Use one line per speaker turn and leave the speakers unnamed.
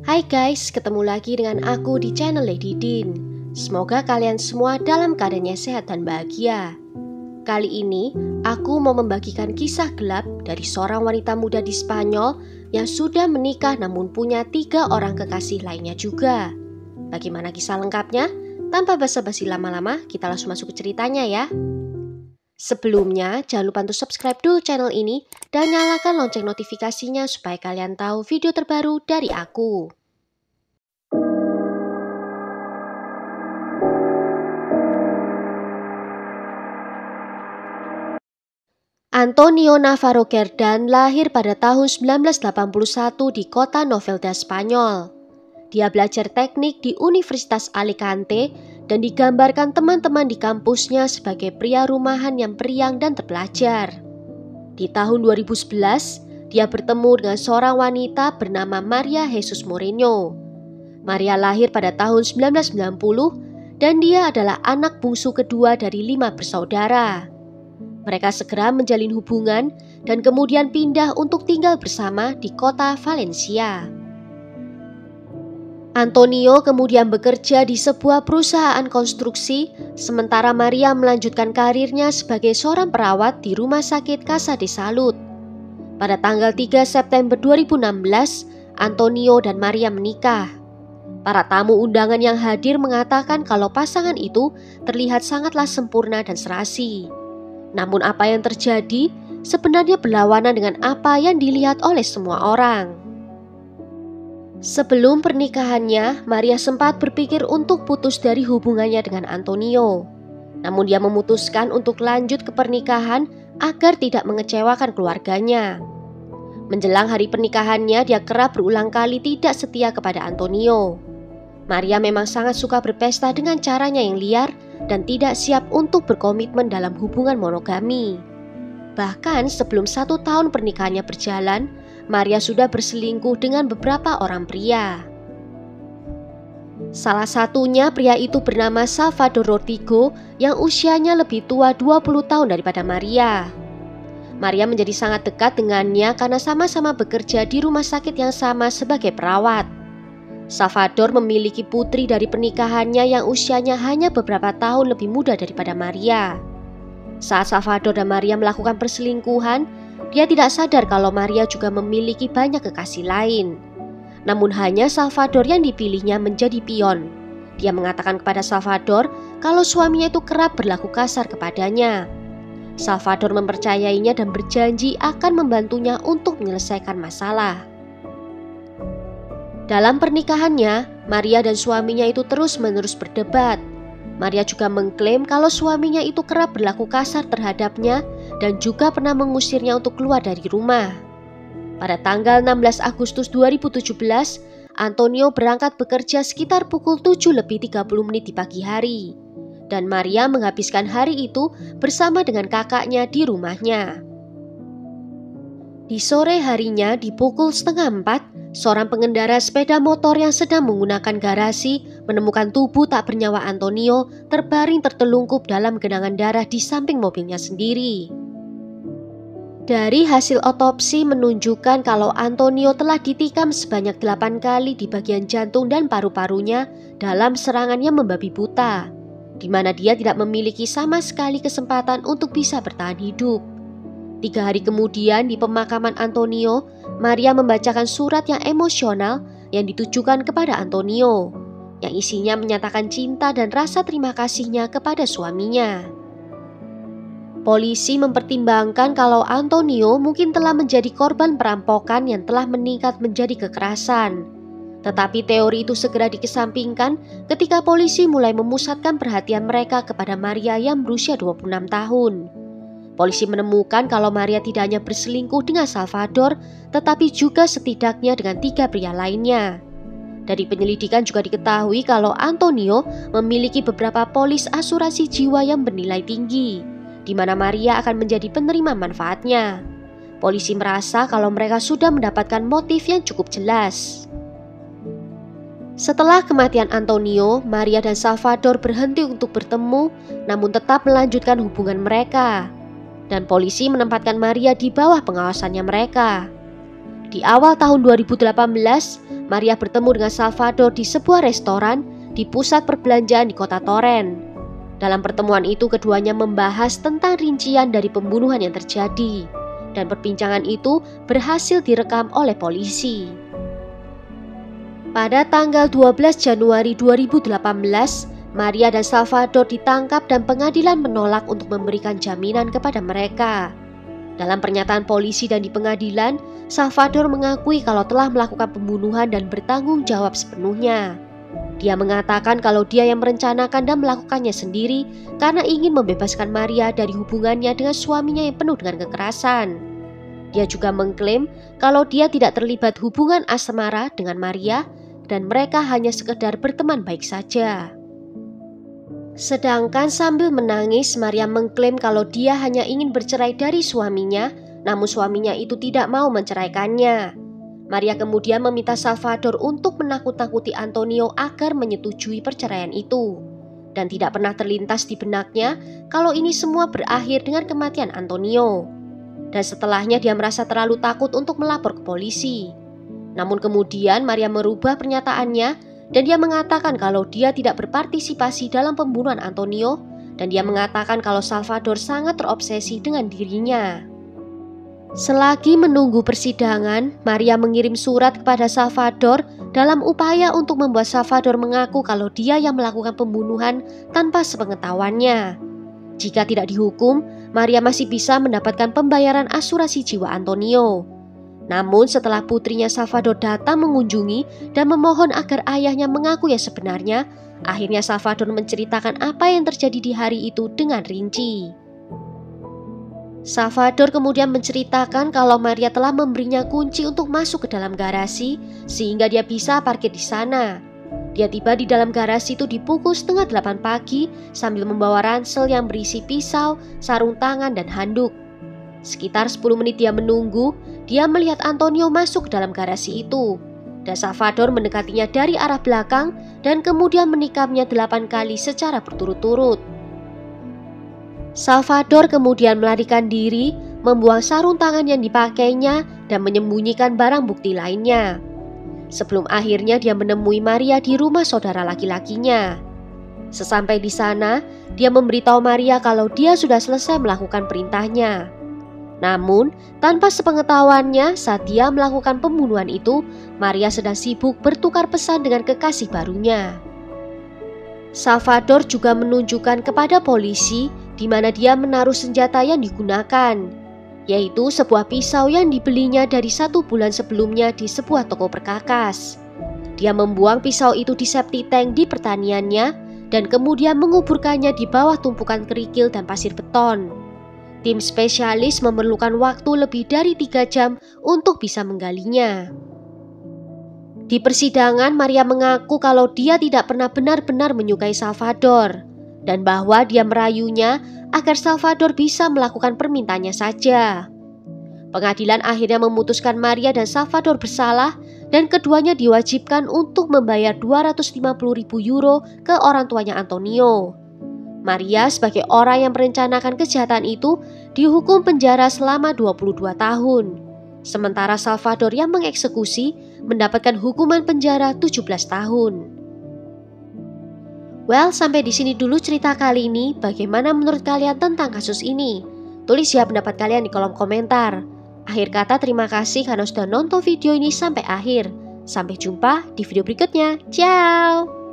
Hai guys, ketemu lagi dengan aku di channel Lady Din. Semoga kalian semua dalam keadaannya sehat dan bahagia. Kali ini, aku mau membagikan kisah gelap dari seorang wanita muda di Spanyol yang sudah menikah namun punya 3 orang kekasih lainnya juga. Bagaimana kisah lengkapnya? Tanpa basa-basi lama-lama, kita langsung masuk ke ceritanya ya. Sebelumnya, jangan lupa untuk subscribe dulu channel ini dan nyalakan lonceng notifikasinya supaya kalian tahu video terbaru dari aku. Antonio Navarro Cerdan lahir pada tahun 1981 di kota Novelda, Spanyol. Dia belajar teknik di Universitas Alicante dan digambarkan teman-teman di kampusnya sebagai pria rumahan yang periang dan terpelajar. Di tahun 2011, dia bertemu dengan seorang wanita bernama Maria Jesus Moreno. Maria lahir pada tahun 1990 dan dia adalah anak bungsu kedua dari 5 bersaudara. Mereka segera menjalin hubungan dan kemudian pindah untuk tinggal bersama di kota Valencia. Antonio kemudian bekerja di sebuah perusahaan konstruksi, sementara Maria melanjutkan karirnya sebagai seorang perawat di Rumah Sakit Casa de Salud. Pada tanggal 3 September 2016, Antonio dan Maria menikah. Para tamu undangan yang hadir mengatakan kalau pasangan itu terlihat sangatlah sempurna dan serasi. Namun apa yang terjadi sebenarnya berlawanan dengan apa yang dilihat oleh semua orang. Sebelum pernikahannya, Maria sempat berpikir untuk putus dari hubungannya dengan Antonio. Namun dia memutuskan untuk lanjut ke pernikahan agar tidak mengecewakan keluarganya. Menjelang hari pernikahannya, dia kerap berulang kali tidak setia kepada Antonio. Maria memang sangat suka berpesta dengan caranya yang liar dan tidak siap untuk berkomitmen dalam hubungan monogami. Bahkan sebelum 1 tahun pernikahannya berjalan, Maria sudah berselingkuh dengan beberapa orang pria. Salah satunya pria itu bernama Salvador Ortigo yang usianya lebih tua 20 tahun daripada Maria. Maria menjadi sangat dekat dengannya karena sama-sama bekerja di rumah sakit yang sama sebagai perawat. Salvador memiliki putri dari pernikahannya yang usianya hanya beberapa tahun lebih muda daripada Maria. Saat Salvador dan Maria melakukan perselingkuhan, dia tidak sadar kalau Maria juga memiliki banyak kekasih lain. Namun hanya Salvador yang dipilihnya menjadi pion. Dia mengatakan kepada Salvador kalau suaminya itu kerap berlaku kasar kepadanya. Salvador mempercayainya dan berjanji akan membantunya untuk menyelesaikan masalah. Dalam pernikahannya, Maria dan suaminya itu terus-menerus berdebat. Maria juga mengklaim kalau suaminya itu kerap berlaku kasar terhadapnya dan juga pernah mengusirnya untuk keluar dari rumah. Pada tanggal 16 Agustus 2017, Antonio berangkat bekerja sekitar pukul 7:30 di pagi hari. Dan Maria menghabiskan hari itu bersama dengan kakaknya di rumahnya. Di sore harinya di pukul 3:30, seorang pengendara sepeda motor yang sedang menggunakan garasi menemukan tubuh tak bernyawa Antonio terbaring tertelungkup dalam genangan darah di samping mobilnya sendiri. Dari hasil otopsi menunjukkan kalau Antonio telah ditikam sebanyak 8 kali di bagian jantung dan paru-parunya dalam serangan yang membabi buta, di mana dia tidak memiliki sama sekali kesempatan untuk bisa bertahan hidup. 3 hari kemudian di pemakaman Antonio, Maria membacakan surat yang emosional yang ditujukan kepada Antonio, yang isinya menyatakan cinta dan rasa terima kasihnya kepada suaminya. Polisi mempertimbangkan kalau Antonio mungkin telah menjadi korban perampokan yang telah meningkat menjadi kekerasan. Tetapi teori itu segera dikesampingkan ketika polisi mulai memusatkan perhatian mereka kepada Maria yang berusia 26 tahun. Polisi menemukan kalau Maria tidak hanya berselingkuh dengan Salvador, tetapi juga setidaknya dengan 3 pria lainnya. Dari penyelidikan juga diketahui kalau Antonio memiliki beberapa polis asuransi jiwa yang bernilai tinggi, di mana Maria akan menjadi penerima manfaatnya. Polisi merasa kalau mereka sudah mendapatkan motif yang cukup jelas. Setelah kematian Antonio, Maria dan Salvador berhenti untuk bertemu, namun tetap melanjutkan hubungan mereka. Dan polisi menempatkan Maria di bawah pengawasannya mereka. Di awal tahun 2018, Maria bertemu dengan Salvador di sebuah restoran di pusat perbelanjaan di kota Torrent. Dalam pertemuan itu keduanya membahas tentang rincian dari pembunuhan yang terjadi, dan perbincangan itu berhasil direkam oleh polisi. Pada tanggal 12 Januari 2018, Maria dan Salvador ditangkap dan pengadilan menolak untuk memberikan jaminan kepada mereka. Dalam pernyataan polisi dan di pengadilan, Salvador mengakui kalau telah melakukan pembunuhan dan bertanggung jawab sepenuhnya. Dia mengatakan kalau dia yang merencanakan dan melakukannya sendiri karena ingin membebaskan Maria dari hubungannya dengan suaminya yang penuh dengan kekerasan. Dia juga mengklaim kalau dia tidak terlibat hubungan asmara dengan Maria dan mereka hanya sekedar berteman baik saja. Sedangkan sambil menangis, Maria mengklaim kalau dia hanya ingin bercerai dari suaminya, namun suaminya itu tidak mau menceraikannya. Maria kemudian meminta Salvador untuk menakut-nakuti Antonio agar menyetujui perceraian itu. Dan tidak pernah terlintas di benaknya kalau ini semua berakhir dengan kematian Antonio. Dan setelahnya dia merasa terlalu takut untuk melapor ke polisi. Namun kemudian Maria merubah pernyataannya dan dia mengatakan kalau dia tidak berpartisipasi dalam pembunuhan Antonio dan dia mengatakan kalau Salvador sangat terobsesi dengan dirinya. Selagi menunggu persidangan, Maria mengirim surat kepada Salvador dalam upaya untuk membuat Salvador mengaku kalau dia yang melakukan pembunuhan tanpa sepengetahuannya. Jika tidak dihukum, Maria masih bisa mendapatkan pembayaran asuransi jiwa Antonio. Namun setelah putrinya Salvador datang mengunjungi dan memohon agar ayahnya mengaku yang sebenarnya, akhirnya Salvador menceritakan apa yang terjadi di hari itu dengan rinci. Salvador kemudian menceritakan kalau Maria telah memberinya kunci untuk masuk ke dalam garasi sehingga dia bisa parkir di sana. Dia tiba di dalam garasi itu di pukul 7:30 pagi sambil membawa ransel yang berisi pisau, sarung tangan, dan handuk. Sekitar 10 menit dia menunggu, dia melihat Antonio masuk ke dalam garasi itu. Dan Salvador mendekatinya dari arah belakang dan kemudian menikamnya 8 kali secara berturut-turut. Salvador kemudian melarikan diri, membuang sarung tangan yang dipakainya dan menyembunyikan barang bukti lainnya. Sebelum akhirnya dia menemui Maria di rumah saudara laki-lakinya. Sesampai di sana, dia memberitahu Maria kalau dia sudah selesai melakukan perintahnya. Namun, tanpa sepengetahuannya saat dia melakukan pembunuhan itu, Maria sedang sibuk bertukar pesan dengan kekasih barunya. Salvador juga menunjukkan kepada polisi di mana dia menaruh senjata yang digunakan, yaitu sebuah pisau yang dibelinya dari 1 bulan sebelumnya di sebuah toko perkakas. Dia membuang pisau itu di septic tank di pertaniannya dan kemudian menguburkannya di bawah tumpukan kerikil dan pasir beton. Tim spesialis memerlukan waktu lebih dari 3 jam untuk bisa menggalinya. Di persidangan, Maria mengaku kalau dia tidak pernah benar-benar menyukai Salvador dan bahwa dia merayunya agar Salvador bisa melakukan permintaannya saja. Pengadilan akhirnya memutuskan Maria dan Salvador bersalah dan keduanya diwajibkan untuk membayar 250.000 euro ke orang tuanya Antonio. Maria sebagai orang yang merencanakan kejahatan itu dihukum penjara selama 22 tahun. Sementara Salvador yang mengeksekusi mendapatkan hukuman penjara 17 tahun. Well, sampai di sini dulu cerita kali ini. Bagaimana menurut kalian tentang kasus ini? Tulis ya pendapat kalian di kolom komentar. Akhir kata terima kasih karena sudah nonton video ini sampai akhir. Sampai jumpa di video berikutnya. Ciao!